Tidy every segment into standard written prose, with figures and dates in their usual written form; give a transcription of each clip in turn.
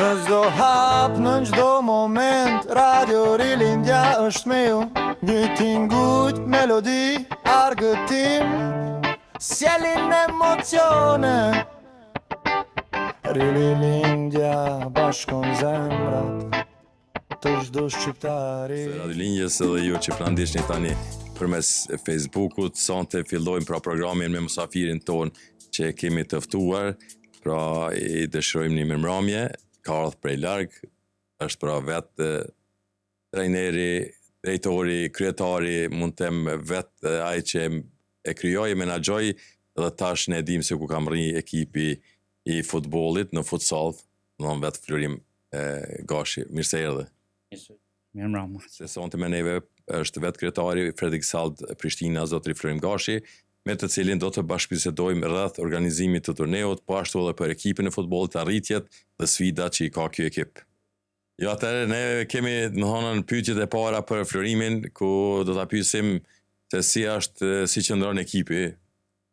Në çdo hap, në çdo moment, Radio Rilindja është me ju. Një tingujt, melodi, argëtim, sjellin emocione. Rilindja bashkon zemrat të çdo shqiptari. Radio Linjës edhe ju që prandish një tani përmes Facebookut, sonte fillojmë pra programin me musafirin ton që kemi të ftuar, pra i dëshirojmë një mirëmbrëmje, ka ardhur prej larg, është pra vetë trajneri, drejtori, kryetari, mund të them vetë ai që e krijoi, menaxhoi dhe tash ne dim se ku ka rri ekipi i futbollit në futsal, në vetë Florim Gashi. Mirë se erdhe. Mirëmbrëma. Se sonte me neve është vetë kryetari Fredik Sald Prishtina, zotri Florim Gashi, me të cilin do të bashkëbisedojmë rreth organizimit të turneut, po ashtu edhe për ekipin e futbollit, arritjet dhe sfidat që i ka ky ekip. Jo, atëherë ne kemi domthonë pyetjet e para për Florimin, ku do ta pyesim se si qëndron ekipi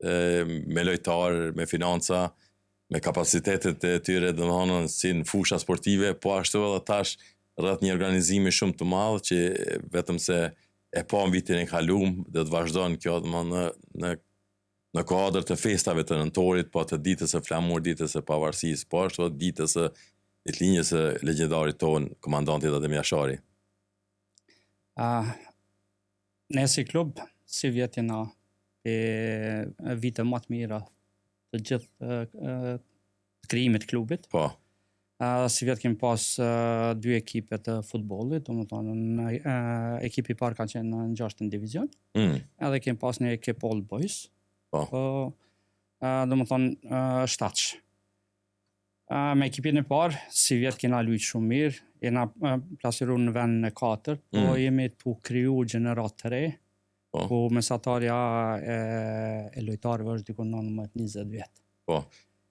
me lojtar, me financa, me kapacitetet e tyre, domthonë si në fusha sportive, po ashtu edhe tash rreth një organizimi shumë të madh që vetëm se e pa në vitin e kaluar dhe të vazhdon kjo në kuadër të festave të nëntorit, po të ditës së flamur, ditës së pavarësisë, po ashtu ditës së ditëlindjes së legjendarit ton, komandantit Adem Jashari. Ne si klub, si vjet jena vite më të mira të gjithë krijimit të klubit. Po. Si vjet kemi pas 2 ekipe të futbollit, domethënë ekipi i parë ka qenë në 6. divizion. Edhe kemi pas një ekip Old Boys. Po. Domethënë shtatsh. Me ekipin e parë, si vjet kena luajtur shumë mirë, jena plasiruar në vendin e 4, po jemi tu kriju gjenerat të re, ku mesatarja e lojtarëve është diku 19-20 vjet. Po.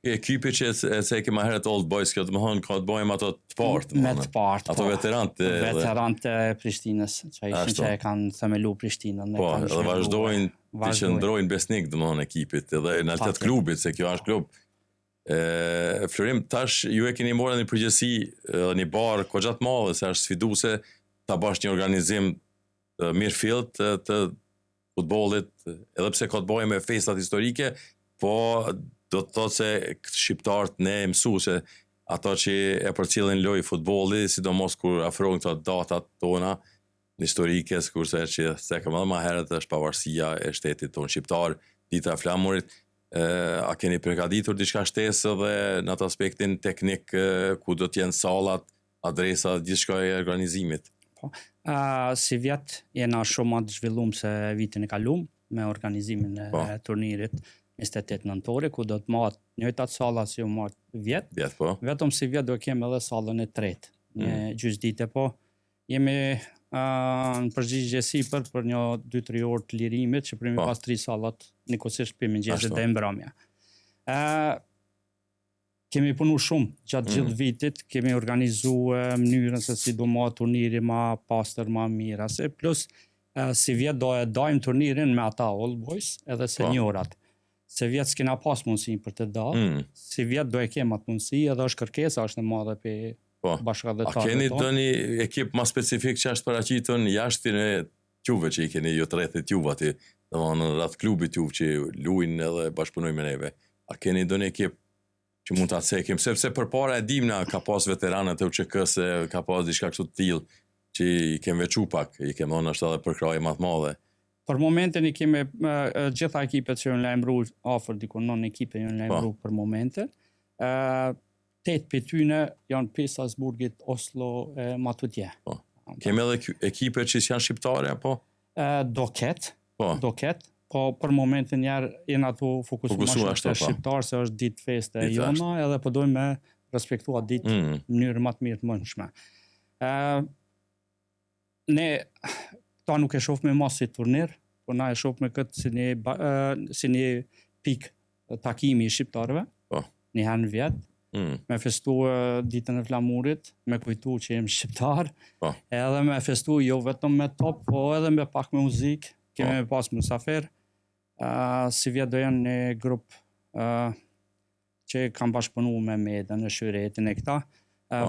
Ekipi që se e kema herët Old Boys, kjo të më thonë ka të bojmë ato të partë. Me të partë. Ato veterantë e Prishtinës, që e kanë themelu Prishtinën. Po, edhe vazhdojnë të qëndrojnë besnik të më thonë ekipit, edhe në altet klubit, se kjo është klub. Florim, tash ju e keni morë një përgjësi, një barë ko gjatë madhe, se është sfiduse ta bash një organizim të mirë fillt të futbollit, edhe pse ka të bojë me festat historike, po do të thotë se këtë shqiptarët ne mësuese, ato që e përcjellin lojë futbolli, sidomos kur afrohen këto datat tona historike, kurse që se më herët është pavarësia e shtetit tonë shqiptar, dita e flamurit. A keni përgatitur diçka shtesë dhe në atë aspektin teknik, ku do të jenë sallat, adresa, gjithçka e organizimit? Po. Si vjet jena shumë më të zhvilluar se vitin e kaluar me organizimin e turnirit 28 nëntore, ku do të marrë njëjtat salla si u marrë vjet. Po. Vetëm si vjet do kemi edhe sallën e tretë, një gjysdite, po jemi në përgjigjesi për një 2-3 orë të lirimit, që primi pas 3 sallat njëkohësisht për mëngjesit dhe mbrëmja. Kemi punu shumë gjatë gjithë vitit, kemi organizuar mënyrën se si do marrë turniri ma pastër, ma mirë, plus si vjet do e dajmë turnirin me ata Old Boys edhe seniorat. Se vjet s'kena pas mundësi për të dalë, si vjet do e kemë atë mundësi, edhe është kërkesa është në madhe për bashkëdhetarët. A keni të një ekip ma specifik që është paraqitën jashtin e tjuve që i keni ju të rrethit juve aty, dhe në rreth klubit juve që luajnë edhe bashkëpunojnë me neve. A keni do një ekip që mund të atësekim, sepse përpara e dimna ka pas veteranët e UÇK-s, ka pas diçka kështu të tillë që i kemë veçu pak, i kemë dhënë është edhe përkrahje më të madhe. Për momentin i kemi gjitha ekipet që janë lajmëruar, afër diku 9 ekipe janë lajmëruar për momentin. 8 për tyne janë prej Salzburgit, Oslo, Matutje. Kemi edhe ekipe që janë shqiptare, apo? Do ketë, po për momentin jenë ato fokusuar të shqiptarë, se është ditë feste e jona, edhe po dojmë me respektua ditë në mënyrë më të mirë të mundshme. Ne ta nuk e shoh me mas si turnir, por na e shoh me këtë si një pikë takimi i shqiptarëve, një herë në vjet, me festu ditën e flamurit, me kujtu që jem shqiptar, edhe me festu jo vetëm me top, po edhe me pak me muzikë, kemi me pas musafer, si vjet do janë një grup që kam bashkëpunu me dhe në shyretin e këta,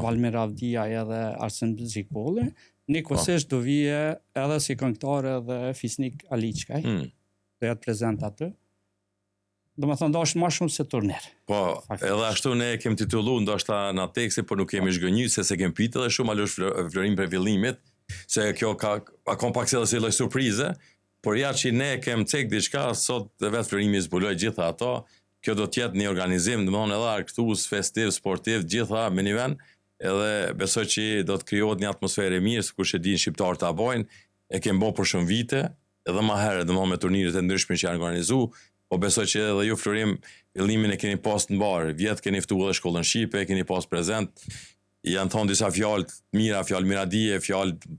Valmir Avdia edhe Arsen Xhikolli. Nikosisht do vije edhe si këngëtar edhe Fisnik Aliçkaj. Do jetë prezent aty. Do me thënë, do është ma shumë se turner. Po, edhe ashtu ne kem titullu, ndoshta në tekste, por nuk kemi zhgënjy, se kem pitë dhe shumë alush vlerësim për villimit, se kjo ka kom pak se dhe si lloj surprize, por ja që ne kem cek diçka, sot dhe vetë vlerësimi zbuloj gjitha ato, kjo do tjetë një organizim, dhe më thonë edhe arktus, festiv, sportiv, gjitha me një vend, edhe besoj që do të krijohet një atmosferë e mirë, kush e din shqiptarë ta bojnë, e kem bo për shumë vite, edhe më herë, dhe më me turniret e ndryshme që janë organizu, po besoj që edhe ju Florim, fillimin e keni pas në barë, vjetë keni ftu edhe shkollën Shqipe, keni pas prezent, janë thonë disa fjalë mira, fjalë miradije, fjalë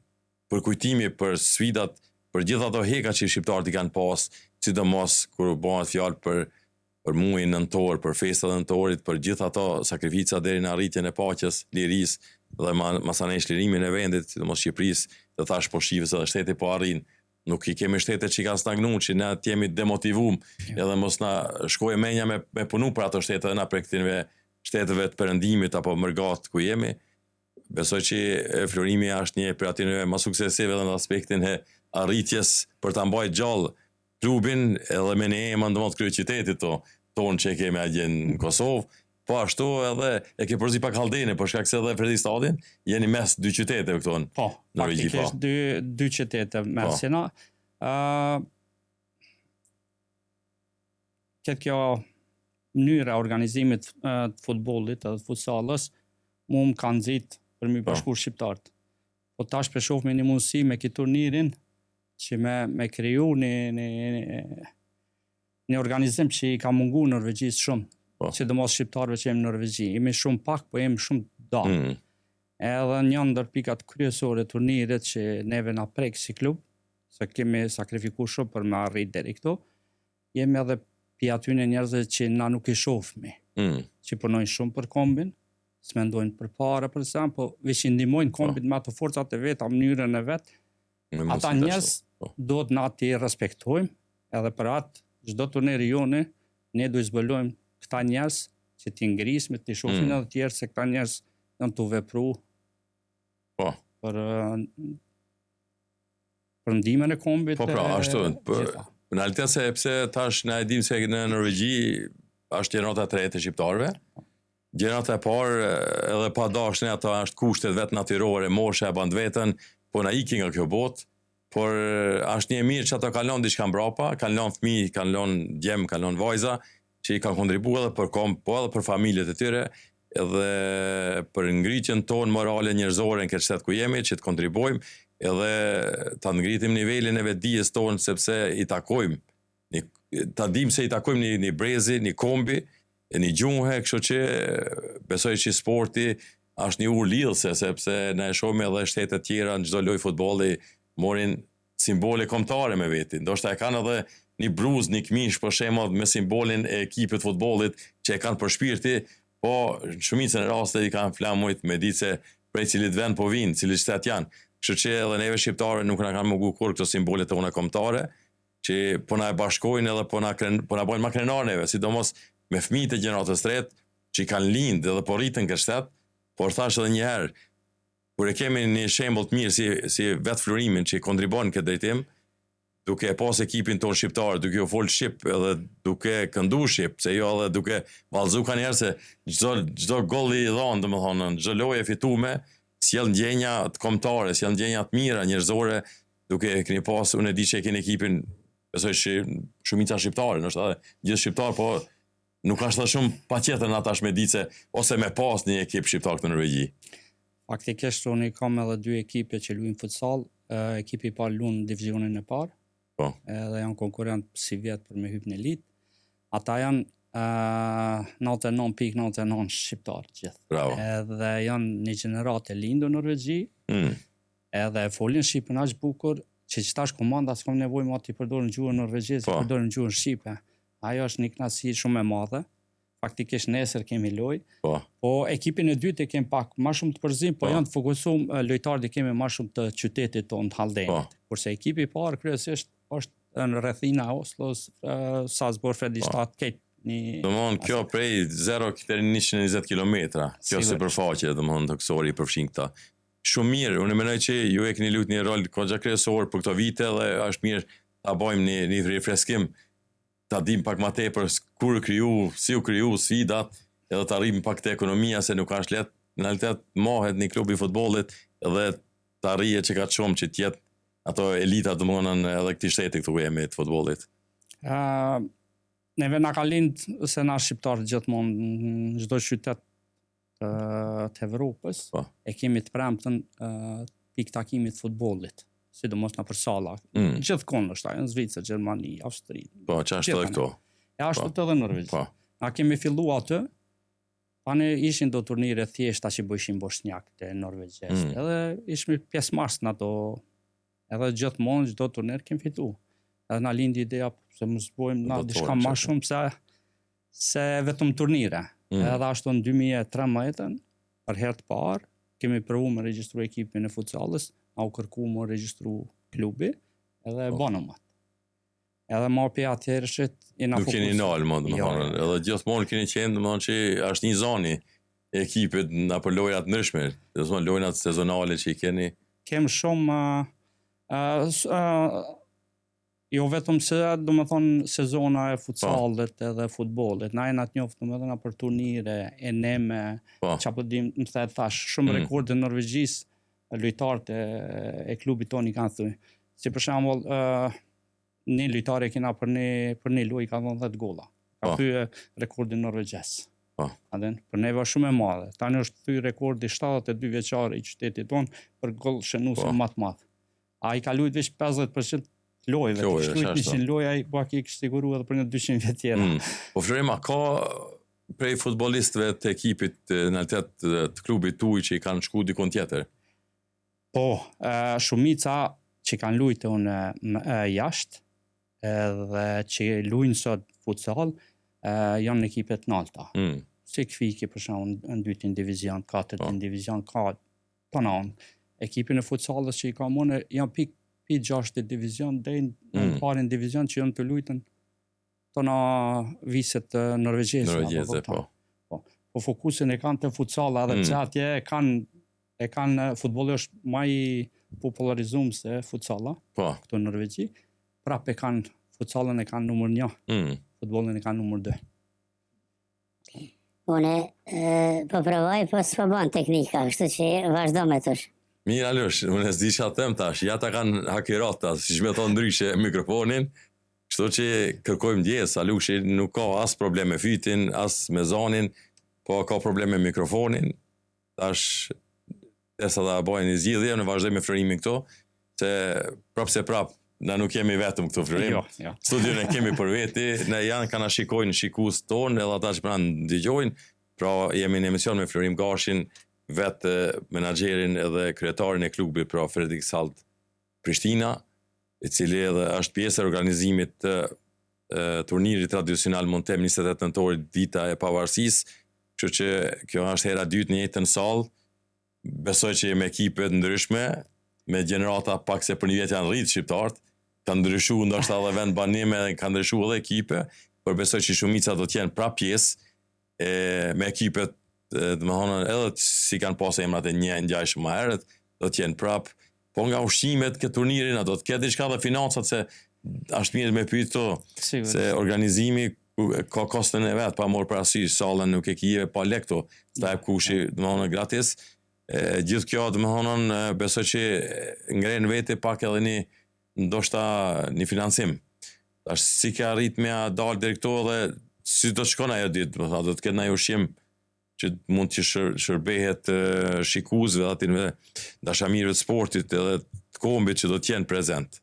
për kujtimi, për sfidat, për gjitha ato heka që shqiptarët i kanë pas, sidomos kur bëhet fjalë për muajin nëntor, për festat nëntorit, për gjitha ato sakrifica deri në arritjen e paqes, lirisë dhe masanesh lirimin e vendit, sidomos Shqipërisë, dhe thash po shifës edhe shteti po arrin. Nuk i kemi shtetet që ka stagnu, që ne jemi demotivum, edhe mos na shkojë menja me punu për ato shtetet dhe na prektinve shteteve të perëndimit apo mërgat ku jemi. Besoj që Florimi është një për atyre më suksesive dhe në aspektin e arritjes për ta mbajtur gjallë klubin edhe me ne emën domos kryeqytetit tonë që kemi atje në Kosovë. Po ashtu edhe e ke përzi pak Halldenin, për shkak se edhe Fredi Stadin jeni mes dy qyteteve këtu në Norvegji. Po, faktikisht dy qytete mes jena. Këtë kjo mënyra organizimit të futbollit edhe të futsalës mu më kanë nxit për mi bashkuar shqiptarët. Po tash për shohme një mundësi me këtë turnirin që me kriju një organizim që i ka mungu Norvegjisë shumë. Që dhe mos shqiptarëve që jemi në Norvegji. Jemi shumë pak, po jemi shumë dalë. Edhe një ndër pikat kryesore turnirit që neve na prek si klub, se kemi sakrifiku shumë për me arrit deri këtu, jemi edhe pi atyne njerëzve që na nuk i shofmi, që punojnë shumë për kombin, s'mendojnë për para për sen, po veç i ndihmojnë kombin me ato forcat e vet, a mënyrën e vet. Ata njerëz do të na ti respektojmë, edhe për atë çdo turneri jone, ne do i zbulojmë këta njerëz që ti ngrisme, ti shohin edhe tjerë se këta njerëz janë të vepru për ndihmën e kombit. Po pra, ashtu. Në realitet se pse tash na e dim se në Norvegji është gjenerata e tretë e shqiptarëve. Gjenerata e parë edhe pa dashnë ato është kushtet vetë natyrore, mosha e band veten, po na iki nga kjo botë. Por është një mirë që ato kanë lënë diçka mbrapa, kanë lënë fëmijë, kanë lënë djem, kanë lënë vajza, që i kanë kontribuar edhe për kom, po edhe për familjet e tyre, edhe për ngritjen tonë morale njerëzore në këtë shtet ku jemi, që të kontribuojmë, edhe ta ngritim nivelin e vetdijes tonë, sepse i takojmë, ta dim se i takojmë një brezi, një kombi, një gjuhe, kështu që besoj që sporti është një urë lidhëse, sepse ne shohim edhe shtetet tjera në çdo lojë futbolli morin simbole kombëtare me veti. Ndoshta e kanë edhe një bruz, një këmish për shembull me simbolin e ekipit futbollit që e kanë për shpirti, po në shumicën e rasteve i kanë flamujt me ditë se prej cilit vend po vinë, cilit shtet janë. Kështu që edhe neve shqiptarë nuk na kanë mungu kur këto simbolet tona kombëtare, që po na e bashkojnë edhe po na bojnë më krenar neve, sidomos me fëmijët e gjeneratës tretë që kanë lindë edhe po rritën këtë shtet, por thash edhe një herë, kur e kemi një shembull të mirë si vetë Florimin që kontribon në këtë drejtim, duke e pas ekipin tonë shqiptar, duke u fol shqip edhe duke këndu shqip, se jo edhe duke vallëzu kanë njerëz se çdo gol i dhënë, domethënë çdo lojë fituame, sjell ndjenja të kombëtare, sjell ndjenja të mira njerëzore, duke keni pas, unë e di që e keni ekipin, besoj që shumica shqiptare, ndoshta gjithë shqiptar, po nuk është shumë paqetër në atash me ditë se ose me pas një ekip shqiptar këtu në Norvegji. Faktikisht unë kam edhe dy ekipe që luajnë futsal, ekipi i parë luan divizionin e parë. Edhe janë konkurrent si vjetë për me hyp në elit. Ata janë 99.99 shqiptarë gjithë. Bravo. Edhe janë një gjeneratë e lindur në Norvegji, edhe folin shqipën aq bukur, që qëtash komanda s'kom nevojë ma t'i përdorë në gjuhën norvegjeze, t'i përdorë në gjuhën shqipe. Ajo është një kënaqësi shumë e madhe. Faktikisht nesër kemi lojë. Po ekipin e dytë e kemi pak më shumë të përzim, po janë të fokusuar lojtarët e kemi më shumë të qytetit tonë të Halldenit. Kurse ekipi i parë kryesisht është në rrethina Oslos, Salzburg, Fredrikstad, Domthon kjo prej 0 deri në 120 kilometra. Kjo sipërfaqe domthon toksori i përfshin këta. Shumë mirë, unë mendoj që ju e keni luajtur një rol kogja kryesor për këto vite dhe është mirë ta bëjmë një rifreskim, ta dim pak më tepër kur kriju, si u kriju sfidat, edhe ta arrijmë pak te ekonomia se nuk është lehtë. Në realitet mohet një klub i futbollit dhe ta arrije që ka shumë që tjetë ato elita domthonën edhe këtij shteti këtu jemi të futbollit. Neve na ka lind se na shqiptarë gjithmonë në çdo qytet të Evropës e kemi të premtën pikë takimit të futbollit, sidomos në për salla. Gjithkohë është ajo, në Zvicër, Gjermani, Austri. Po, ç'është edhe këto. E ashtu edhe në Norvegji. Na kemi filluar atë, tani ishin do turnire thjeshta që bëjshin bosnjak të norvegjez. Edhe ishim pjesëmarrës në ato, edhe gjithmonë çdo turnir kemi fituar. Edhe na lindi ideja se mos bëjmë na diçka më shumë se vetëm turnire. Edhe ashtu në 2013 për herë të parë kemi provuar me regjistru ekipin e futsallit, na u kërku me regjistru klubi, edhe e bënëm atë. Edhe më pe atëherëshit jena fokus. Nuk keni nalë, domethënë, edhe gjithmonë keni qenë domethënë që është një zoni e ekipit apo lojrat ndryshme, domethënë lojrat sezonale që i keni. Kem shumë jo vetëm se domethënë sezona e futsallit edhe futbollit, na jena të njohur domethënë për turnire, eneme, çapo dim, më thash, shumë rekorde në Norvegjisë lojtarët e klubit tonë i kanë thënë. Si për shembull, një lojtar e kena për një lojë ka dhënë 10 golla. Ka thyer rekordin norvegjez. Për neve shumë e madhe. Tani është thyer rekordi 72 vjeçar i qytetit tonë për goll shënuese më të madh. Ai ka luajtur veç 50% lojëve. Luajtur 100 loja, ai po ka siguruar edhe për një 200 vjet tjera. Po Florima, ka prej futbollistëve të ekipit në realitet të klubit tuaj që i kanë shku dikon tjetër? Po, shumica që kanë luajtur jashtë edhe që luajnë sot futsal janë në ekipet nalta. Si Kviki për shembull në dytin divizion, katërtin divizion, ka tonon. Ekipin e futsallit që i ka mëne janë pikë 6 divizion deri në parin divizion që janë të luajtën tona viset norvegjeze. Po fokusin e kanë te futsalla edhe pse atje e kanë futbolli është më i popularizuar se futsalla. Këtu në Norvegji, prapë kanë futsallën e kanë numër 1. Futbollin e kanë numër 2. Unë po provoj, po s'po bën teknika, kështu që vazhdo me tush. Mirë Alush, unë s'di ç'a them tash, ja ta kanë hakerata, siç më thon ndryshe mikrofonin, kështu që kërkojmë ndjes, Alushi nuk ka as problem me fytin, as me zonin, po ka problem me mikrofonin. Tash desa ta bëjnë një zgjidhje, ne vazhdojmë me Florimin këto, se prap na nuk jemi vetëm këtu Florim. Studion e kemi për veti, ne janë kanë shikojnë shikues tonë, edhe ata që pranë dëgjojnë. Pra jemi në emision me Florim Gashin, vetë menaxherin edhe kryetarin e klubit, pra Fredrik Salt Prishtina, i cili edhe është pjesë e organizimit të turnirit tradicional mund të them 28 nëntorit, dita e pavarësisë, kështu që kjo është hera dytë në njëjtën sallë. Besoj që me ekipe të ndryshme, me gjenerata pak se për një vjet janë rritë shqiptarët, kanë ndryshuar ndoshta edhe vend banime, kanë ndryshuar edhe ekipe, por besoj që shumica do të jenë prapë pjesë me ekipet, domethënë edhe si kanë pasur emrat e ngjashëm më herët, do të jenë prapë, po nga ushqimet këtë turnirin, do të ketë diçka dhe financat, se është mirë me pyet këto, se organizimi ka kostën e vet, pa marrë parasysh sallën nuk e kive pa lek këto, sta e kushi domethënë gratis. Gjithë kjo domethënë besoj që ngren vete pak edhe një ndoshta një financim. Tash si ka arrit me a dal deri këto dhe si do të shkon ajo ditë, domethënë do të ketë ndonjë ushqim që mund të shërbehet shikuesve aty në dashamirëve të sportit edhe të kombit që do të jenë prezent.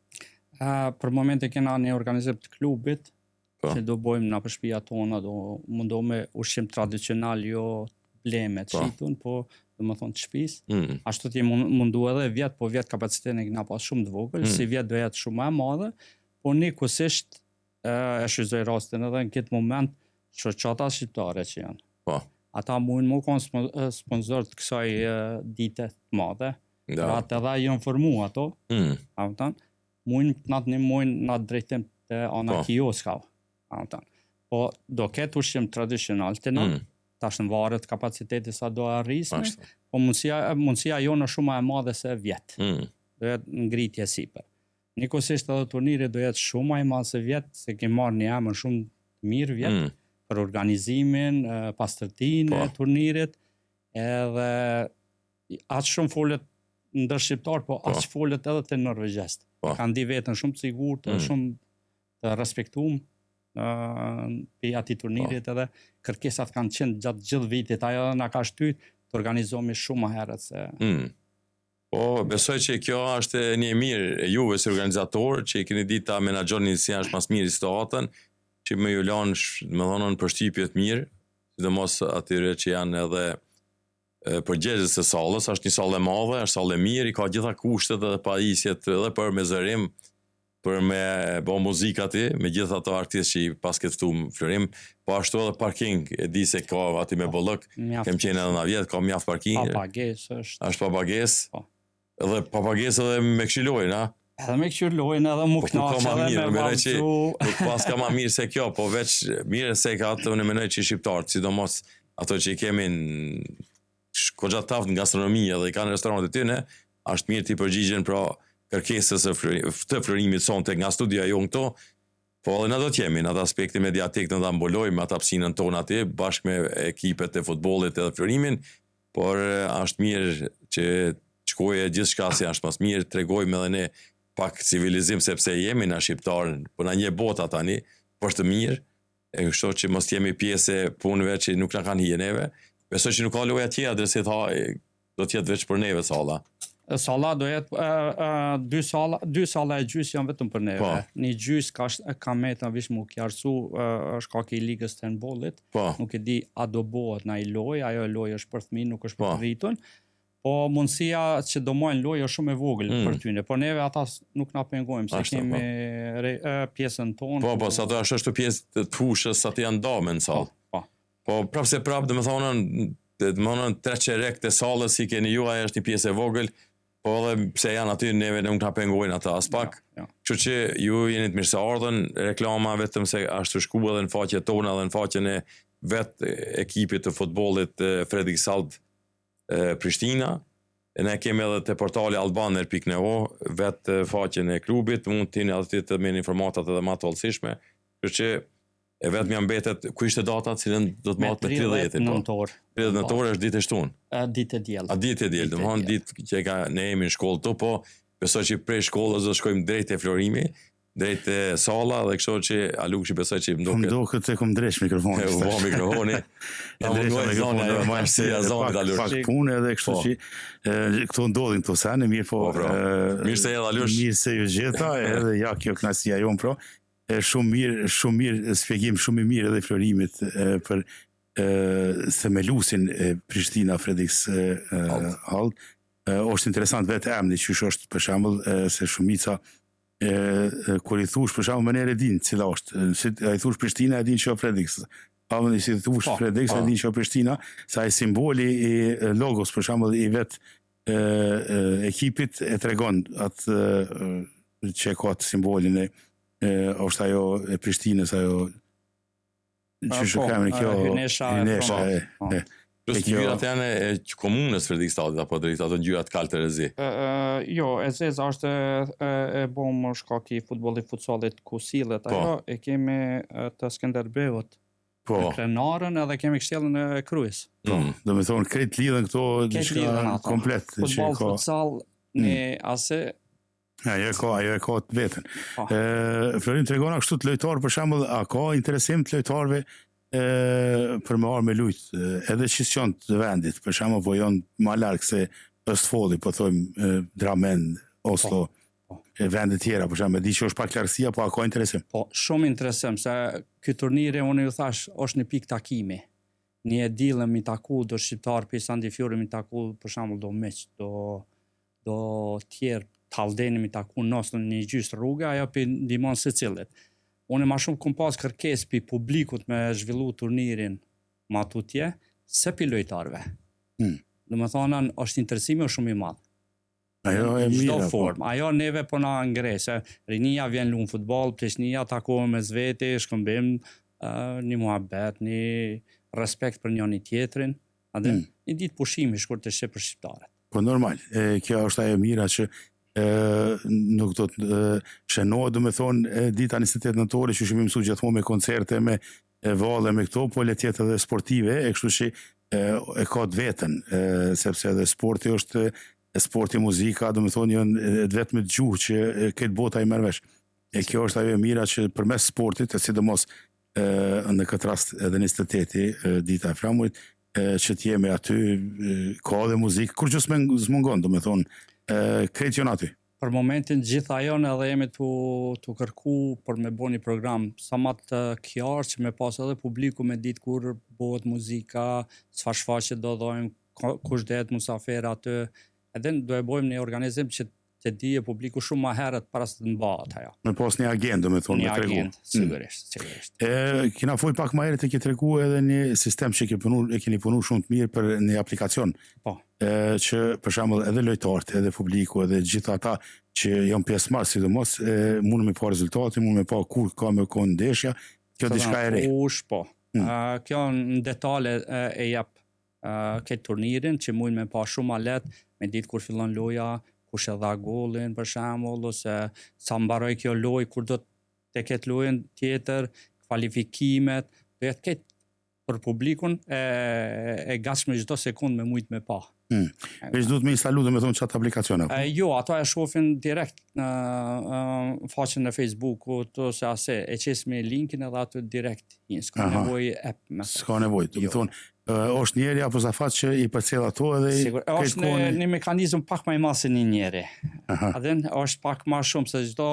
Për momente kena një organizim të klubit, që do bojmë në përshpia tona, do mundohë me ushqim tradicional, jo blemet shitun, po do më thonë të shpis. Ashtu të mundu edhe vjetë, po vjetë kapacitetin e kena pas shumë të vogël, si vjetë do jetë shumë e madhe, po një kusisht e shryzoj rastin edhe në këtë moment shoqata shqiptare që janë. Ata mujnë më konë sponsor të kësaj dite të madhe, atë edhe jënë formu ato, mujnë në atë një mujnë në atë drejtim të ana kioskave. Po do ketë ushqim tradicional të na, tash në varet kapaciteti sa do arrisme, po mundësia jonë është shumë e madhe se vjetë. Do jetë ngritje sipër. Njëkohësisht edhe turniri do jetë shumë e madhe se vjetë, se ke marrë një emër shumë të mirë vjetë, për organizimin, pastërtinë e turnirit, edhe aq shumë folet ndër shqiptar, po aq folet edhe të norvegjest. Kanë di veten shumë të sigurt, shumë të respektuar për ati turnirit edhe kërkesat kanë qenë gjatë gjithë vitit, ajo na ka shtyt të organizohemi shumë më herët se... Po, besoj që kjo është një mirë juve si organizator, që i keni ditë ta menaxhoni si është mas mirë situatën, që me ju lanë, me dhonën përshtypjet mirë, sidomos atyre që janë edhe përgjegjës së sallës, është një sallë e madhe, është sallë e mirë, i ka gjitha kushtet edhe pajisjet edhe për me zërim, për me bo muzikë aty, me gjitha ato artistë që i pas këtë ftu më Florim, po ashtu edhe parking, e di se ka aty me bollëk, kem qenë edhe na vjetë, ka mjaft parking. Papages është. Është papages, edhe papages edhe me këshilojnë, a? Edhe me këshilojnë, edhe mu knaqë, edhe me vazhdu. Nuk pas ka ma mirë se kjo, po veç mirë se ka atë unë menoj që i shqiptarët, sidomos ato që i kemi në kogja taft në gastronomi edhe i kanë restoranët e tyne, është mirë t'i përgjigjen pra kërkesës të Florimit sonte nga studia jo në këto, po edhe në do t'jemi në atë aspekti mediatik në da mbolojmë atë apsinën tonë aty, bashkë me ekipet e futbolit edhe Florimin, por është mirë që shkoje gjithë shka si është mas mirë, tregojmë edhe ne pak civilizim sepse jemi në shqiptarën, po në një bota tani, po është të mirë, e kështu që mos jemi pjesë e punëve që nuk në kanë hije neve, besoj që nuk ka loja tjetër se do t'jetë veç për neve salla. Salla do jetë dy salla e gjys janë vetëm për neve. Një gjys ka metën vish mu kjarsu, është ka ki ligës të handballit. Nuk e di a do bohet na i loj, ajo loj është për fëmijë, nuk është për të rritun. Po mundësia që do mojnë loj është shumë e vogël për tyne. Po neve ata nuk na pengojmë, se kemi pjesën tonë. Po, sa të është pjesë të fushës, sa të janë dame në sallë. Po, prapë se prapë, dhe me thonën 3 qerek të sallës si keni ju, aja është një pjesë e vogël, po edhe pse janë aty neve nuk na pengojnë ata as pak. Kështu që ju jeni të mirë se ardhen, reklama vetëm se ashtu shku edhe në faqen tona dhe në faqen e vetë ekipit të futbollit Fredrik Sald Prishtina. Ne kemi edhe të portali albaner.no, vetë faqen e klubit, mund të jeni aty të me informatat edhe ma të olësishme. Kështu që e vetëm janë betet, ku ishte datat, cilën do të matë me 30 nëntor. 30 nëntor është ditë e shtunë. Ditë e djelë. A ditë e djelë, dhe më hanë ditë që ne jemi në shkollë të, po besoj që prej shkollës do shkojmë drejt e Florimi, drejt e sala, dhe kështu që Aluk që besoj që më duket se kom dresh mikrofoni. U bo mikrofoni. E dresh mikrofoni, pak punë edhe kështu që këto ndodhin këto sene, mirë po... Mirë se edhe Alush. Mirë se ju gjeta, edhe ja kjo knasia jonë pro. Shumë mirë spjegim shumë i mirë edhe Florimit për themelusin Prishtina Fredriks Hall. Është interesant vetë emni që është për shembull se shumica kur i thush për shembull mënyrë e din cila është. Si ai thush Prishtina e din që Fredriks. Pamën si thush Fredriks e din që Prishtina, sa ai simboli i logos për shembull i vetë ekipit e tregon atë që ka të simbolin është ajo e Prishtinës, ajo që shukam në kjo hynesha Plus gjyrat janë e komunës Fredrik Stallit, apo drejt ato gjyrat kalte e zi? Jo, e zeza është e bomë shkaki futbollit futsalit ku sillet ajo, e kemi të Skënderbeut, krenarën edhe kemi kështjellën e Krujës. Do me thonë, krejt lidhen këto diçka komplet. Futbol, futsal, në ase ajo e ka të vetën. Florim tregona kështu të lojtarë, për shembull, a ka interesim të lojtarëve për me arë me lujtë, edhe që s'janë të vendit, për shembull, po janë ma larg se Østfoldi, po thojmë Drammen, Oslo, vendet tjera, për shembull, di që është pak largësia, po a ka interesim? Po, shumë interesim, se ky turniri, unë ju thash, është një pikë takimi. Një edilëm i taku, do shqiptar për Sandifjurim i taku, për shembull, do meq, do tjerë Taldenim i taku nësë në një gjysë rruga, ajo për ndihmon se cilët. Unë ma shumë kom pas kërkes për publikut me zhvillu turnirin ma tutje, se për lojtarve. Dhe me thonën, është interesimi shumë i madhë. Ajo e mira. Ajo neve po na ngre, se rinia vjen lunë futbol, Prishtina takohë me zveti, shkëmbim, një muhabet, një respekt për njëri tjetrin, edhe një ditë pushimi shkurt të për shqiptarët. Po normal, kjo është ajo mira që nuk do të shënohet, do me thonë, dita 28 nëntori që shemi mësu gjithmonë me koncerte, me valle, me këto, po le tjetë edhe sportive, e kështu që e ka të vetën, sepse edhe sporti është sporti muzika, do me thonë, janë vetë me të gjuhë që këtë bota i mervesh. E kjo është ajo mira që përmes sportit, e sidomos në këtë rast edhe 28-ti, dita e flamurit, që t'jemi aty, ka dhe muzikë, kur që s'mungon, do me thonë, krejt jonë aty. Për momentin gjitha jonë edhe jemi të kërku për me bo një program sa ma të kjarë që me pas edhe publiku me ditë kur bëhet muzika, çfarë shfaqje do dojmë, kush dehet musafir aty, edhe do e bojmë një organizim që të dije publiku shumë ma herët para se të mbahet ajo. Me pas një agent, do me thonë, me tregu. Një agent, sigurisht. Kina folë pak ma herët e ke tregu edhe një sistem që e keni punu shumë të mirë për një aplikacion. Po. Që për shembull edhe lojtarët, edhe publiku, edhe gjithë ata që janë pjesëmarrës, sidomos, mund me pa rezultate, mund me pa kur ka me kon ndeshja, kjo diçka e re. Po. Kjo në detale e jep këtë turnirin që mund me pa shumë ma let, me ditë kur fillon loja, kush e dha golin për shembull, ose sa mbaroj kjo lojë, kur do të ketë lojën tjetër, kvalifikimet, do jetë këtë për publikun e gatshme çdo sekund me mujt me pa. Veç duhet me instalu, do me thonë qatë aplikacione? Jo, ato e shohin direkt në faqen e Facebookut, ose ase e qes me linkin edhe aty direkt, s'ka nevoj app. S'ka nevoj, do me thonë, është njeri apo zafat që i përcjell ato edhe është një mekanizëm pak më i madh se një njeri. Edhe është pak më shumë se çdo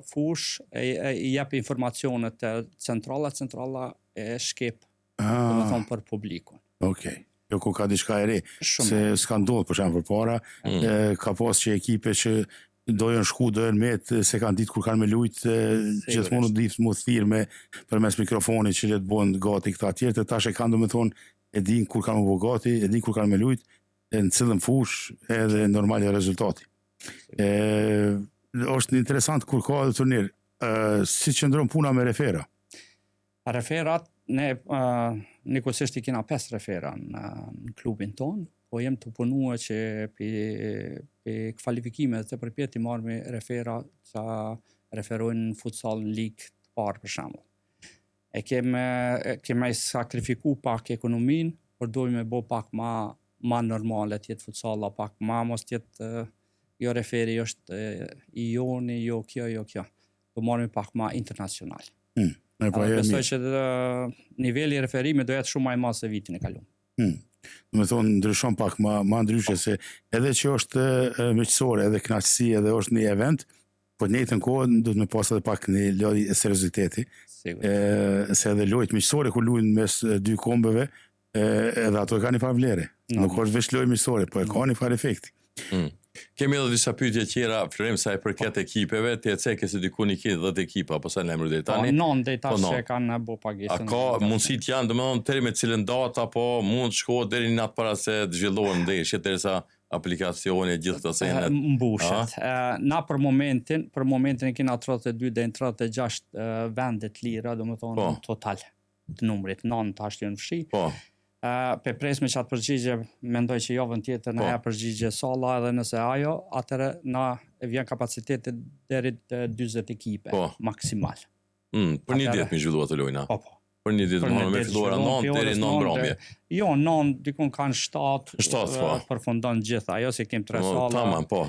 fush i jep informacionet te centrala e shkep, do të thonë për publikun. Okej. Jo ku ka diçka e re, se s'ka ndodhur për shembull përpara, ka pas që ekipe që dojën shku, dojën met, se kanë ditë kur kanë me lujt, gjithmonë ditë mu thirrme përmes mikrofonit që le të bëhen gati këta tjerë, tash e kanë do me thonë, e din kur kanë me bëu gati, e din kur kanë me lujt, në cilën fush edhe normali rezultati. Është interesant kur ka edhe turnir, si qëndron puna me refera? Referat, ne njëkohësisht i kena 5 refera në klubin tonë, po jem të punua që për kvalifikimet të përpjet i marrë refera që referojnë në futsal në ligë të parë për shembull. E keme sakrifiku pak ekonomin, por dojmë me bo pak ma normale tjetë futsala, pak ma mos tjetë jo referi është i joni, jo kjo. Do marrë pak ma internacional. Besoj që nivelli i referimit do jetë shumë më i madh se vitin e kaluar. Do me thonë ndryshon pak ma ndryshe se edhe që është miqësore, edhe kënaqësi, edhe është një event, po në njëjtën kohë do të me pas edhe pak një lojë serioziteti. Se edhe lojët miqësore kur luajnë mes dy kombeve, edhe ato e kanë një farë vlere. Nuk është veç lojë miqësore, po e ka një farë efekti. Kemi edhe disa pyetje tjera, Florim, sa e përket ekipeve, ti e cekë se diku një 10 ekipa, apo sa në emër deri tani? Po, 9 deri tash që kanë bo pagesën. A ka mundësit janë, domethënë deri me cilën data, po mund të shkohet deri në natë para se të zhvillohen ndeshjet, derisa aplikacioni gjithë këto senet mbushet. Na për momentin e kena 32 deri në 36 vende të lira, domethënë total të numrit, 9 tash janë fshi. Po. Pe presme që atë përgjigje, mendoj që javën tjetër në e përgjigje salla, edhe nëse ajo, atëre na e vjen kapacitetet deri të 40 ekipe, maksimal. Për një ditë mi zhvillua të lojna? Po. Për një ditë me filluara 9 deri 9 mbrëmje? Jo, 9, dikun kanë 7, përfundon gjitha, ajo se kem 3 salla. Tamam, po,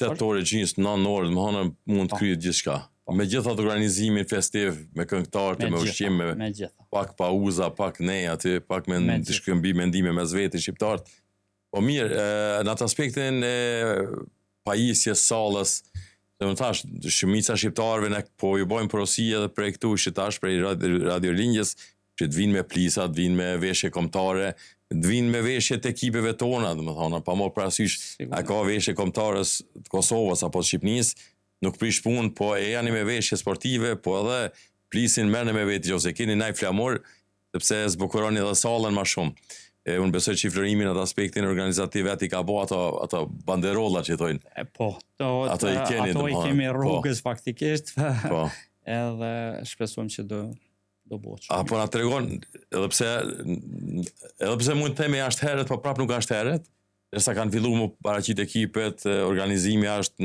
8 ore gjinës, 9 orë, mund të kryet gjithçka. Me gjithat organizimin festiv, me këngëtarët, me ushqim, me pak pauza, pak ne aty, pak me shkëmbi mendime me zveti shqiptarët. Po mirë, në atë aspektin e pajisjes sallës, dhe më thash, shumica shqiptarëve ne po ju bojmë porosi edhe prej këtu shqitash, prej radiolinjës, që të vinë me plisa, të vinë me veshje kombëtare, të vinë me veshje të ekipeve tona, dhe më thonë, pa morë parasysh, a ka veshje kombëtarës të Kosovës apo të Shqipnisë, nuk prish punë, po e janë me veshje sportive, po edhe plisin mërë me veti, ose keni naj flamur, sepse zbukuroni edhe sallën ma shumë. Unë besoj që i Florimin atë aspektin organizativ i ka bo ato banderolla që thojnë. Po, ato i kemi rrugës faktikisht, edhe shpresojmë që do do boç. Apo na tregon, edhe pse mund të themi ashtë herët, po prap nuk ashtë herët, derisa kanë filluar më paraqit ekipet, organizimi është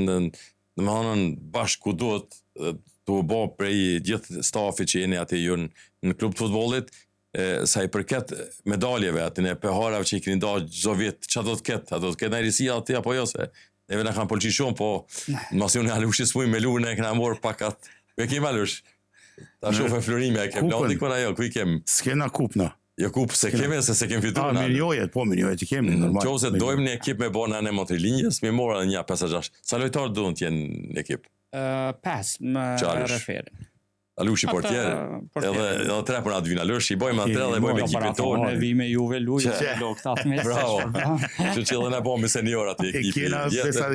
domethënë bashkë ku duhet të u bë prej gjithë stafit që jeni aty ju në klub të futbollit, sa i përket medaljeve aty në peharave që i keni dalë çdo vit, çfarë do të ketë? A do të ketë ndajrësi aty apo jo se neve na kanë pëlqyer shumë, po mos unë alushi smuj me lurën e kena marr pakat. Me kemi alush. Ta shohë Florimi e kem landi kur ajo, ku i kem? S'kena kupna. Jo kup se kemi se kem fituar. Miliojet që kemi normal. Nëse dojmë një ekip me bona në motrilinjës, më mora një 5-6. Sa lojtar duhen të jenë në ekip? 5 me referin. Alushi portier, edhe 3 për atë vina Alushi, bojmë atë 3 dhe bojmë ekipin tonë. Ne vime Juve lujë, do këtat me. Bravo. Që edhe na bëmë senior atë ekipi.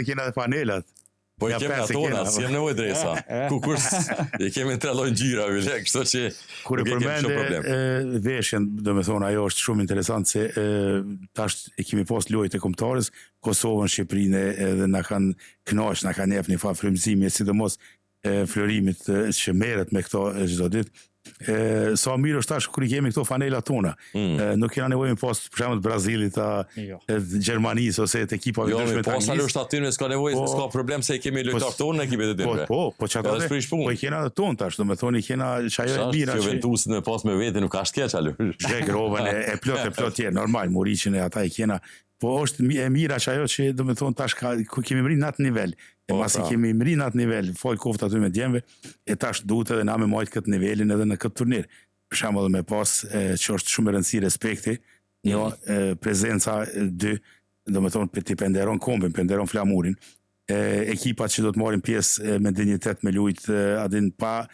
Kena dhe panelat. Po i kemi atona, si jem nevoj dresa. Kurs, i kemi 3 lloj ngjyrave, kështu që kur e përmende veshjen, domethënë ajo është shumë interesant se tash e kemi pas lojët e kombëtarës, Kosovën, Shqipërinë, edhe na kanë kënaqur, na kanë jepur një farë frymëzimi, sidomos Florimit që merret me këto çdo ditë. Sa mirë është tash kur i kemi këto fanela tona. Nuk kena nevojë me pas për shembull Brazilit, Gjermanisë ose të ekipave të ndryshme të anglisë. Po sa aty s'ka nevojë, s'ka problem se i kemi lojtar tonë në ekipet e tyre. Po çfarë? Po i kena tonë tash, domethënë i kena çajo e mira. Juventusin me pas me vete nuk ka shtjeç aty. Zhegrovën e plot tjerë, normal, Muriqin e ata i kena. Po është e mira që ajo që domethënë tash ku kemi mri në atë nivel. E masi kemi mri në atë nivel, fol koft aty me djemve, e tash duhet edhe na me majt këtë nivelin edhe në këtë turnir. Për shembull me pas që është shumë e rëndësishme respekti, një prezenca 2, domethënë ti penderon kombin, penderon flamurin. Ekipat që do të marrin pjesë me dinjitet me lujt, adin pa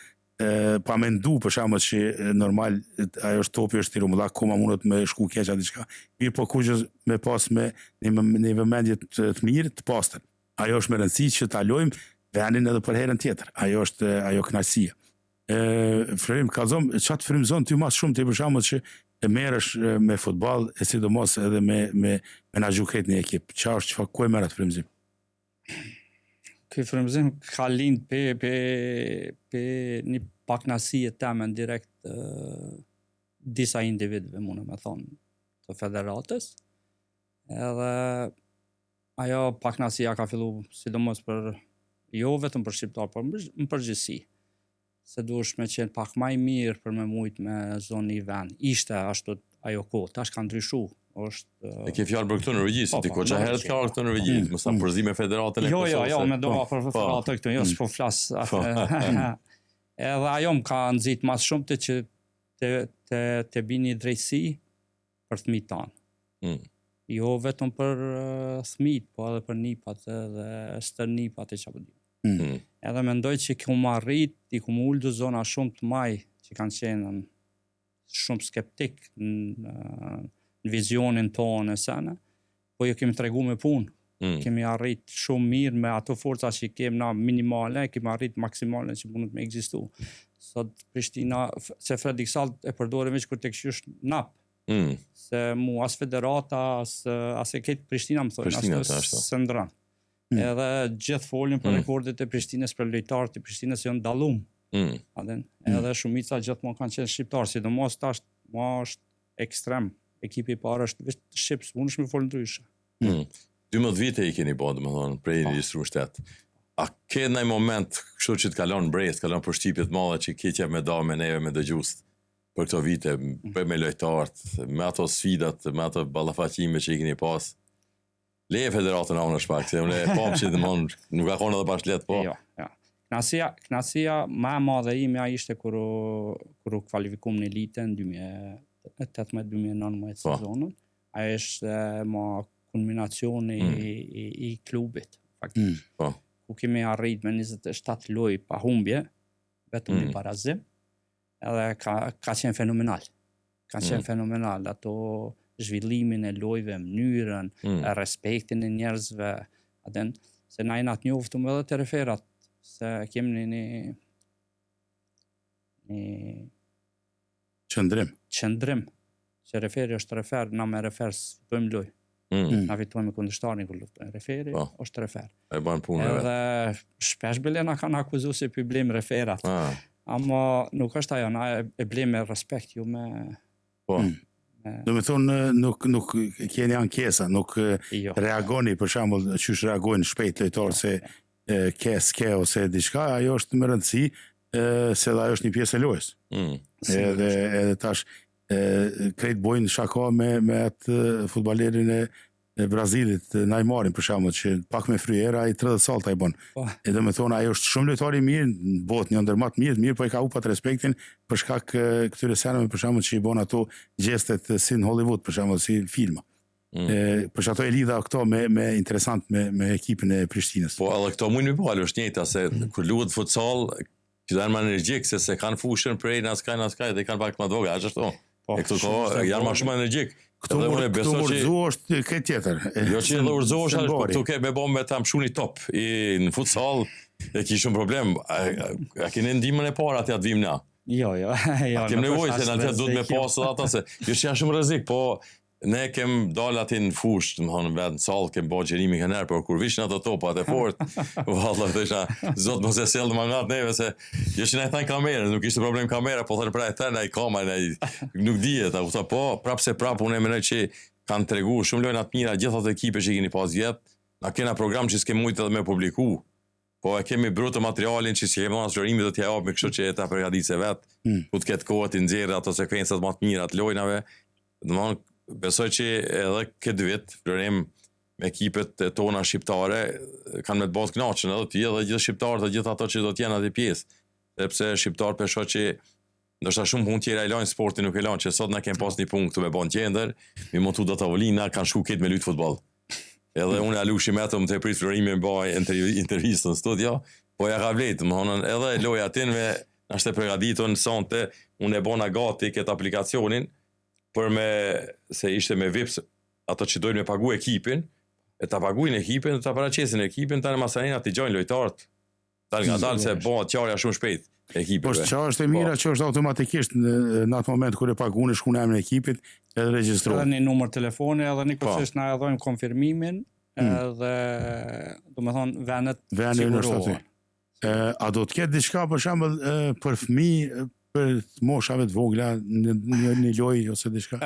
mendu për shembull që normal ajo është topi është tirumullak, koma mundet me shku keq atë diçka. Mirë po kush me pas me një vëmendje të mirë, të pastër. Ajo është me rëndësi që ta lojmë vendin edhe për herën tjetër. Ajo është ajo kënaqësia. Florim, kallzom, çfarë të frymëzon ty më shumë ti për shembull që e merresh me futboll e sidomos edhe me menaxhu këtë një ekip. Çfarë ku e merr atë frymëzim? Ky frymëzim ka lind pe një pakënaqësi e temën direkt disa individëve, mund të thonë, të federatës. Edhe ajo pakënaqësia ka filluar sidomos për jo vetëm për shqiptar, por në përgjithësi. Se duhesh me qenë pak më i mirë për me mujt me zonë i vend. Ishte ashtu ajo kohë, tash ka ndryshuar. E ke fjalë për këtë në Norvegji, ti koça herët ka këtë në Norvegji, mos ta përzim me federatën e Kosovës. Jo, me do për federatën këtu, jo s'po flas. Edhe ajo më ka nxit më shumë të që të bini drejtësi për fëmijët tanë. Jo vetëm për fëmijët, po edhe për nipat dhe stërnipat e çfarë di. Edhe mendoj që i kum ulë zona shumë të maj që kanë qenë shumë skeptik në vizionin tonë e sene, po jo kemi tregu me punë. Kemi arrit shumë mirë me ato forca që kemi na minimale, kemi arrit maksimale që mund të ekzistu. Sot Prishtina, se Fredrik Salt e përdore veç kur të këshysh nap. Se mu as federata, as e ketë Prishtina më thonë, as së ndran. Edhe gjithë folin për rekordet e Prishtinës për lojtarët e Prishtinës janë dallum. Edhe shumica gjithmonë kanë qenë shqiptarë, sidomos tash ma është ekstrem. Ekipi i parë është vetë shqips, unë është me folë ndryshe. 12 vite i keni bërë, domethënë, prej Regjistru Shtet. A ke ndaj moment kështu që të kalon brez, kalon për shtypjet madhe që ke qef me da me neve me dëgjust për këto vite, me lojtarët, me ato sfidat, me ato ballafaqime që i keni pas? Leje federatën a unë është pak, se unë e pam që nuk ka konë edhe bashkë letë, po. Jo. Knasia ma madhe imja ishte kur u kvalifikum në elitën 2018-2019 sezonën. Ajo është ma kulminacioni i klubit, faktikisht. Ku kemi arrit me 27 loj pa humbje, vetëm një barazim, edhe ka qenë fenomenal. Ka qenë fenomenal, ato zhvillimin e lojve, mënyrën, respektin e njerëzve, se na jena të njoftum edhe të referat, se kemi një qëndrim, që referi është refer, na me refer së bëjmë loj. Na fitojmë me kundërshtarin kur luftojmë. Referi është refer. E ban punë. Edhe shpesh bile na kanë akuzuar se problem referat. Ama nuk është ajo, na e ble me respekt, ju me... Po. Do me thonë, nuk keni ankesa, nuk Jo. reagoni, për shembull, qysh reagojnë shpejt lojtarë se s'ke ose diçka, ajo është me rëndësi, se dhe ajo është një pjesë e lojës. Edhe tash, krejt bojnë shaka me atë futballerin e Brazilit, Neymarin për shembull, që pak me fryera ai 30 salta i bën. Edhe me thonë ajo është shumë lojtar i mirë, në botë një ndër më të mirë, po i ka hupat respektin për shkak këtyre scenave për shembull që i bën ato gjestet si në Hollywood për shembull, si filma. Për ato e lidha këto me interesant me ekipin e Prishtinës. Po edhe këto mund mi bëjë është njëjta se kur luhet futsal, që janë më energjik se kanë fushën prej naskaj dhe kanë pak më të vogël, ashtu. E këto janë më shumë energjik. Këto urzu është këtë tjetër. Jo që edhe urzu është, po këtu ke me bom me ta mshuni top. Në futsal e ki shumë problem. A keni ndihmën e parë atë vim na? Jo. A kem nevojë se në atë duhet me pasë ata se jo që janë shumë rrezik, po ne kem dalë aty në fushë, domethënë vetë në sallë kem bërë gjerimi kënaqër, por kur vishin ato topat e fortë, valla thësha, zot mos e sell më ngat neve se jo që na i than kamerën, nuk ishte problem kamera, po thënë pra e thënë ai kamera, nuk dihet, apo po, prapse unë mendoj që kanë treguar shumë lojë të mira gjithë ato ekipe që keni pas vjet, na kena program që s'kem mujt edhe me publiku. Po e kemi brutë materialin që kemi dhënë Florimi do t'ja japim, kështu që ta përgatitse vet, ku të ketë kohë të nxjerrë ato sekuencat më të mira të lojnave. Domthonë besoj që edhe këtë vit Florim me ekipet tona shqiptare kanë me të bazë kënaqën edhe ti edhe gjithë shqiptarët, gjithë ato që do të jenë aty pjesë. Sepse shqiptar për shoh që ndoshta shumë punë tjera i lajnë sportin nuk e lajnë, që sot na kemi pas një punë këtu me bën qendër, mi montu do tavolina, kanë shku këtë me lut futboll. Edhe unë alushim ato më të prit Florimi me bëj intervistën në studio, po ja ka vlet, domthonë edhe loja tinve na shte përgatitur sonte, unë e bona gati këtë aplikacionin për me se ishte me vips ato që dojnë me pagu ekipin, e ta paguajnë ekipin, ta paraqesin ekipin, tani masanina ti gjojnë lojtarët. Dal nga dal se bëhet qarja shumë shpejt ekipit. Po çfarë është e mira që është automatikisht në atë moment kur e paguani shkon emrin e ekipit edhe regjistrohet. Edhe një numër telefoni, edhe një kërcësh na e dhojmë konfirmimin, edhe domethënë venet sigurohen. A do të ketë diçka për shembull për fëmijë për moshave të vogla në lojë ose diçka?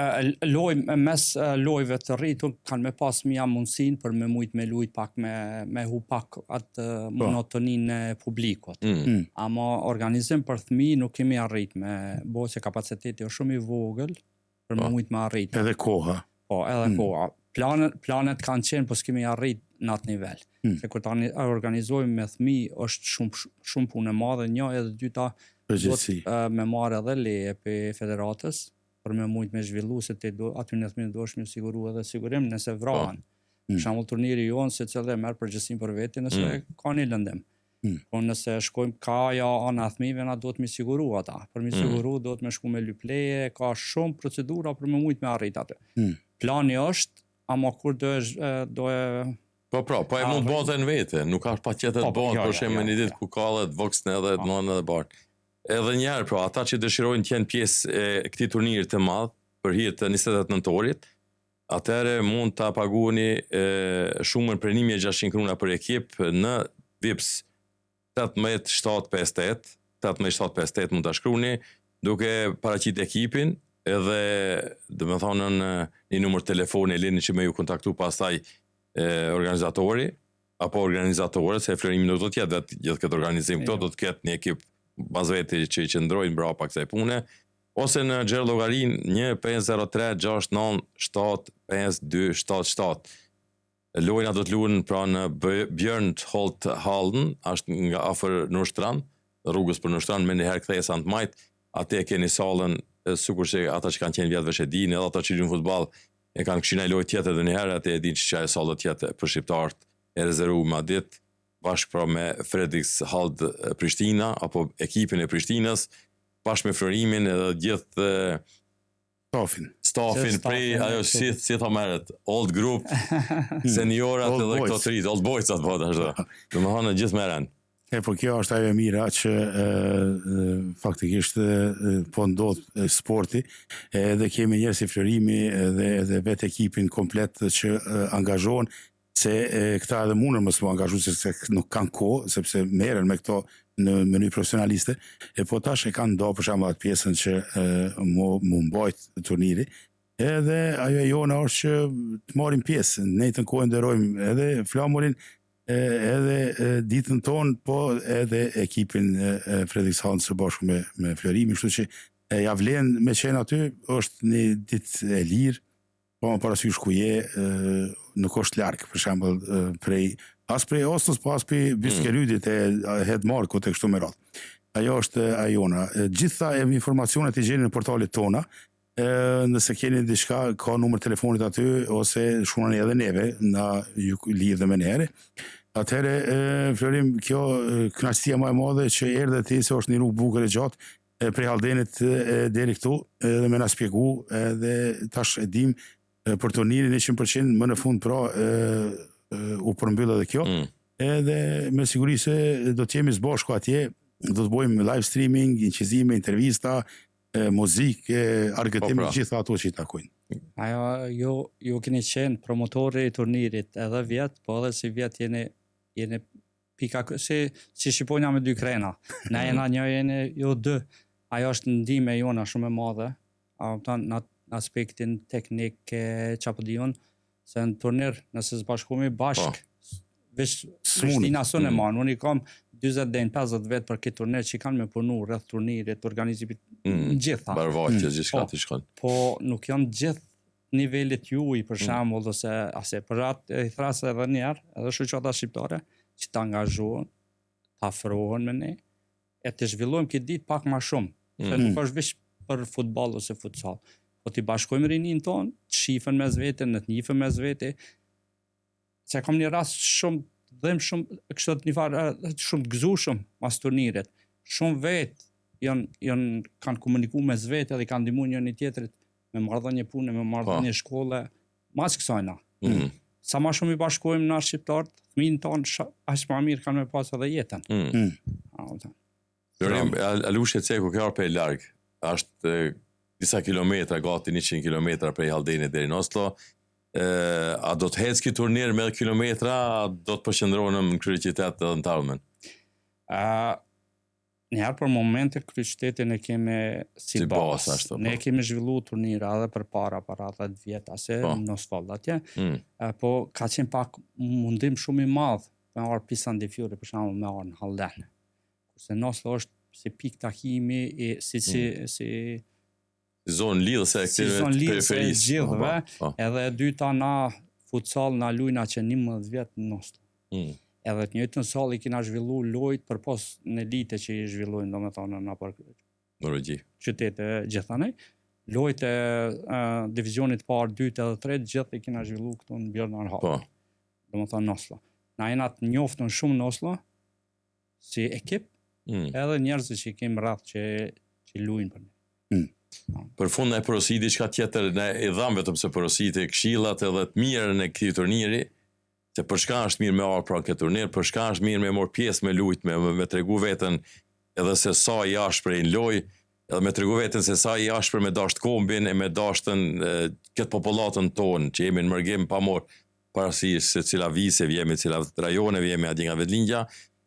Lojë mes lojëve të rritur kanë me pas mia mundësinë për me mujt me lujt pak me hu pak atë monotoninë e publikut. Ama organizim për fëmijë nuk kemi arrit me bose kapaciteti është shumë i vogël për me mujt me arrit. Edhe koha. Po, edhe koha. Planet kanë qenë, po s'kemi arrit në atë nivel. Se kur ta organizojmë me fëmijë është shumë punë e madhe, një edhe dyta me marrë edhe leje për federatës, për me mujt me zhvillu se aty në thminë do është me siguru edhe sigurim nëse vrahen. Për shembull turniri jonë se cëllë merr përgjegjësinë për veti nëse ka një lëndim. Po nëse shkojmë kaja ana thmive na duhet me siguru ata. Për me siguru duhet me shku me lyp leje, ka shumë procedura për me mujt me arrit atë. Plani është, ama kur do e Po e mund bëhet në vete, nuk ka patjetër të bëhet, për shembull një ditë ku ka edhe voksne edhe nënë edhe bart. Edhe njerë, ata që dëshirojnë të jenë pjesë e këtij turniri të madh për hir të 28 nëntorit, atëherë mund ta paguani shumën për 1600 krona për ekip në Vips 18758, 18758 mund ta shkruani, duke paraqitur ekipin edhe domethënë në një numër telefoni e lini që me ju kontaktu pastaj organizatori apo organizatorët, se Florimi nuk do të jetë gjithë këtë organizim, këto do të ketë një ekip bazveti që i qëndrojnë brapa kësaj pune, ose në Gjerë Llogarin 1503 69 75277. Lojna do të luhen pra në Bjørnholt Hallen, është nga afër Nordstrand, rrugës për Nordstrand me një herë kthesa në majt, atë e keni sallën, sikur që ata që kanë qenë vjetëve që dinë, edhe ata që luajnë futboll e kanë këshina lojë tjetër dhe një herë, atë e dinë që ajo sallë tjetër për shqiptarët e rezervuar ma ditë, bashkë pra me Fredriks Hald Prishtina, apo ekipin e Prishtinës, bashkë me Florimin edhe gjithë stafin prej, ajo si ta merret, old group, seniorat edhe këto të rritë, old boysat po të ashtë, dhe më hanë gjithë meren. Po kjo është ajo e mira që faktikisht po ndodh sporti, edhe kemi njerëz si Florimi dhe vetë ekipin komplet që angazhohen, se këta edhe munën mos më angazhu se nuk kanë kohë, sepse merren me këto në mënyrë profesionaliste, po tash e kanë do për shembull atë pjesën që mu mbajt turniri, edhe ajo e jona është që të marrim pjesë, ne të kohë nderojmë edhe flamurin, edhe ditën tonë, po edhe ekipin Fredrikshall së bashku me Florimin, kështu që ja vlen me qenë aty, është një ditë e lirë, po më parasysh ku je, nuk është larg, për shembull, prej Oslos, po as prej Biskerydit e Hedmarkut e kështu me radhë. Ajo është ajona. Gjitha informacionet i gjeni në portalet tona, nëse keni diçka, ka numër telefonit aty, ose shunani edhe neve, na ju lidhe me nere. Atëherë, Florim, kjo kënaqësia më e madhe që erdhe ti, se është një rrugë bukur e gjatë prej Halldenit deri këtu, edhe me na shpjegu, edhe tash e dim për turnirin 100%, më në fund pra u përmbyll edhe kjo, edhe me siguri se do të jemi së bashku atje, do të bëjmë live streaming, inqizime, intervista, muzikë, argëtim, gjitha ato që i takojnë. Ajo, ju keni qenë promotori i turnirit edhe vjet, po edhe si vjet jeni pika, si shqiponja me 2 krena. Na jena një, jeni jo 2. Ajo është ndihmë jona shumë e madhe, në aspektin teknik çapo diun, se në turnir, nëse zbashkohemi bashk, veç Prishtina son e man, unë i kam 40 deri 50 vjet për këtë turnir që kanë me punu rreth turnirit, organizimit gjitha. Barvaqe, gjithçka të shkon. Po nuk janë gjithë nivelit juaj për shembull, ose për atë i thrasë edhe një herë, edhe shoqata shqiptare që të angazhohen, të afrohen me ne, e të zhvillojmë këtë ditë pak më shumë, se nuk është veç për futboll ose futsal. Po t'i bashkojmë rinin tonë, të shifen mes vete, në të njifën mes vete, se kam një rast shumë dhem shumë, kështu një farë shumë të gëzueshëm mas turnirit. Shumë vetë kanë komunikuar mes vetë dhe kanë ndihmuar njëri tjetrit me marrëdhënie pune, me marrëdhënie shkolle, mas kësajna. Sa më shumë i bashkojmë na shqiptarët, fëmijët tonë aq më mirë kanë me pas edhe jetën. Florim, Alushi Ceku ka ardhur larg. Është disa kilometra, gati 100 kilometra prej Halldenit deri në Oslo. A do të hecë këtë turnir me kilometra, a do të përqendrohem në kryeqytet edhe në Tallinn? Njëherë për momente kryeqytetin e kemi si bazë. Ne kemi zhvilluar turnira edhe para 10 vjet, ase në Oslo atje. Po ka qenë pak mundim shumë i madh me ardh Pisan de Fiore, për shembull, me ardh në Halden. Kurse në Oslo është si pikë takimi si zonë lidhëse e këtyre periferisë. Gjithëve, edhe e dyta na futsal na lujna që 11 vjet në Oslo. Edhe të njëjtën sall i kena zhvillu lojt për pos në elite që i zhvillojnë, domethënë në për Norvegji. Qytete gjithanej. Lojt e divizionit parë, 2 edhe 3 gjithë i kena zhvillu këtu në Bjørnar Hall. Domethënë në Oslo. Na jena të njoftën shumë në Oslo si ekip, edhe njerëz që i kemi rreth që luajnë për ne. Për fund e porosit diçka tjetër, ne i dham vetëm se porosit e këshillat edhe të mirën e këtij turniri, se për shka është mirë me ardhur pra këtë turnir, për shka është mirë me marr pjesë me lujt, me tregu veten edhe se sa i ashpër në lojë, edhe me tregu veten se sa i ashpër me dasht kombin e me dashtën këtë popullatën tonë, që jemi në mërgim pa marr parasysh se cila vise vjemi, cila rajone vjemi atje nga Vedlingja,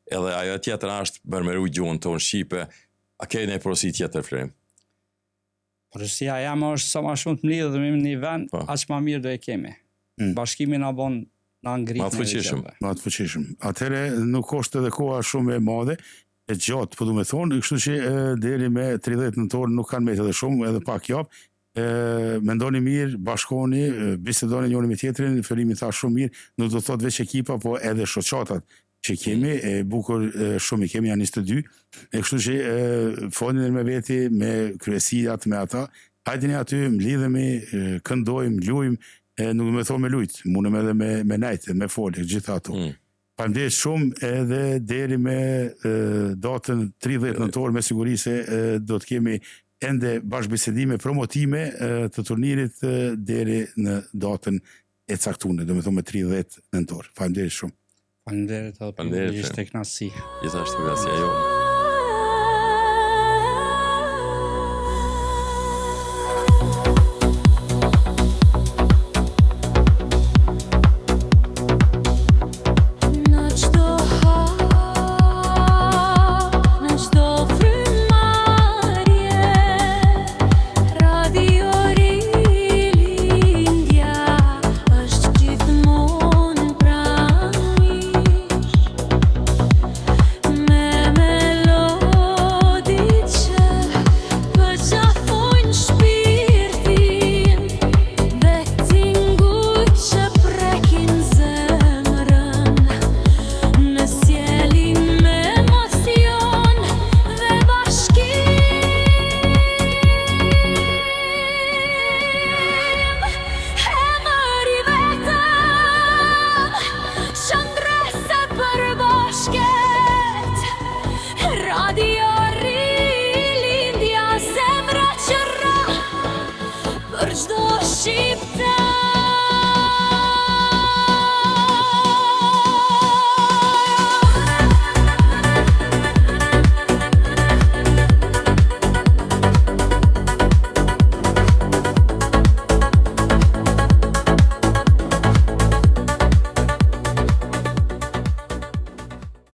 edhe ajo tjetër është bërmeru gjuhën tonë shqipe. A keni një porosit tjetër, Florim? Porosia jam është sa më shumë të mlidhë dhe me një vend, aq më mirë do e kemi. Bashkimi na bën na ngrit. Ma të fuqishëm. Atëherë nuk është edhe koha shumë e madhe, e gjatë, po du me thonë, kështu që deri me 30 nëntor nuk kanë metë edhe shumë, edhe pak japë. Mendoni mirë, bashkoni, bisedoni njëri me tjetrin, Florimi tha shumë mirë, nuk do të thotë veç ekipa, po edhe shoqatat që kemi, bukur shumë i kemi, janë 22, e kështu që folin me veti, me kryesiat, me ata, hajdini aty, mlidhemi, këndojmë, lujmë, nuk me thonë me lujtë, mundëm edhe me najtë, me folë, gjitha ato. Faleminderit shumë, edhe deri me datën 30 nëntor, me siguri se do të kemi ende bashkëbisedime, promotime të turnirit deri në datën e caktuar, do me thonë me 30 nëntor. Faleminderit shumë. Faleminderit edhe për ishte kënaqësi. Gjithashtu, gracia jonë.